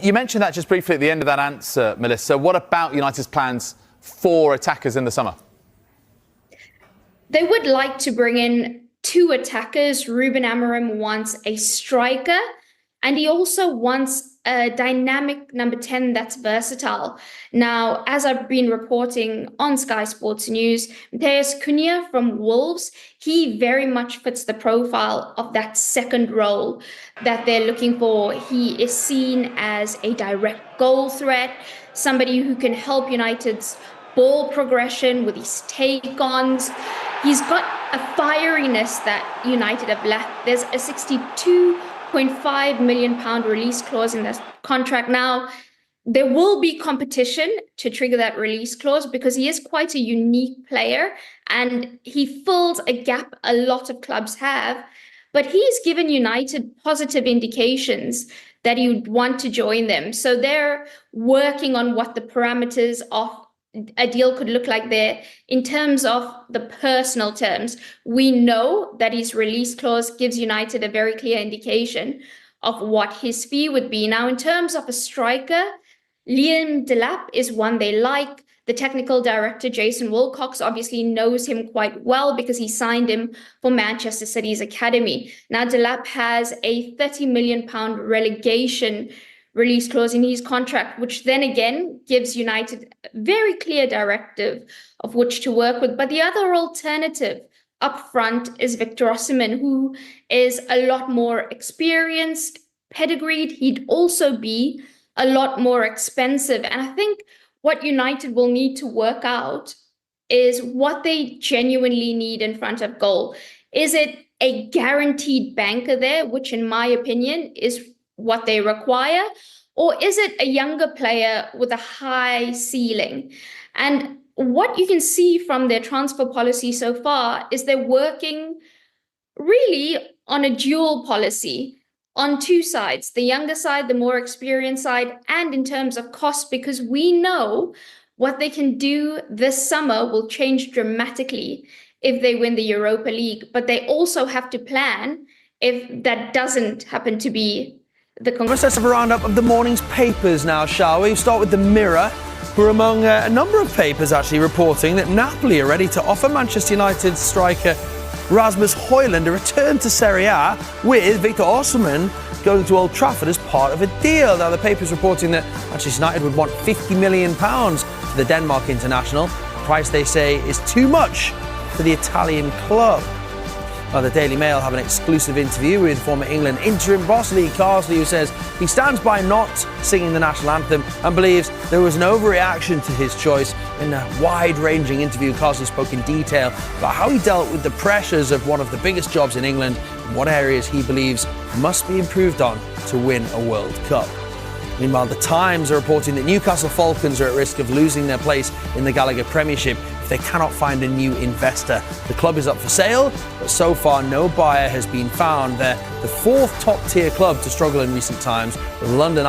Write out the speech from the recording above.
You mentioned that just briefly at the end of that answer, Melissa. What about United's plans for attackers in the summer? They would like to bring in 2 attackers. Ruben Amorim wants a striker, and he also wants a dynamic number 10 that's versatile. Now, as I've been reporting on Sky Sports News, 𝗢𝘀𝗶𝗺 𝗔𝗂𝗯 from Wolves, he very much fits the profile of that second role that they're looking for. He is seen as a direct goal threat, somebody who can help United's ball progression with his take-ons. He's got a fieriness that United have lacked. There's a £62.5 million release clause in this contract. Now, there will be competition to trigger that release clause because he is quite a unique player and he fills a gap a lot of clubs have. But he's given United positive indications that he would want to join them. So they're working on what the parameters of a deal could look like there. In terms of the personal terms, we know that his release clause gives United a very clear indication of what his fee would be. Now, in terms of a striker, Liam Delap is one they like. The technical director, Jason Wilcox, obviously knows him quite well because he signed him for Manchester City's academy. Now, Delap has a £30 million relegation release clause in his contract, which then again gives United a very clear directive of which to work with. But the other alternative up front is Victor Osimhen, who is a lot more experienced, pedigreed. He'd also be a lot more expensive. And I think what United will need to work out is what they genuinely need in front of goal. Is it a guaranteed banker there, which in my opinion is what they require, or is it a younger player with a high ceiling? And what you can see from their transfer policy so far is they're working really on a dual policy on 2 sides, the younger side, the more experienced side, and in terms of cost, because we know what they can do this summer will change dramatically if they win the Europa League. But they also have to plan if that doesn't happen to be the Let's have a roundup of the morning's papers now, shall we? Start with the Mirror, who are among a number of papers actually reporting that Napoli are ready to offer Manchester United striker Rasmus Højlund a return to Serie A, with Victor Osimhen going to Old Trafford as part of a deal. Now, the paper's reporting that Manchester United would want £50 million for the Denmark international, a price they say is too much for the Italian club. Well, the Daily Mail have an exclusive interview with former England interim boss Lee Carsley, who says he stands by not singing the national anthem and believes there was an overreaction to his choice. In a wide-ranging interview, Carsley spoke in detail about how he dealt with the pressures of one of the biggest jobs in England and what areas he believes must be improved on to win a World Cup. Meanwhile, the Times are reporting that Newcastle Falcons are at risk of losing their place in the Gallagher Premiership if they cannot find a new investor. The club is up for sale, but so far no buyer has been found. They're the 4th top-tier club to struggle in recent times, with London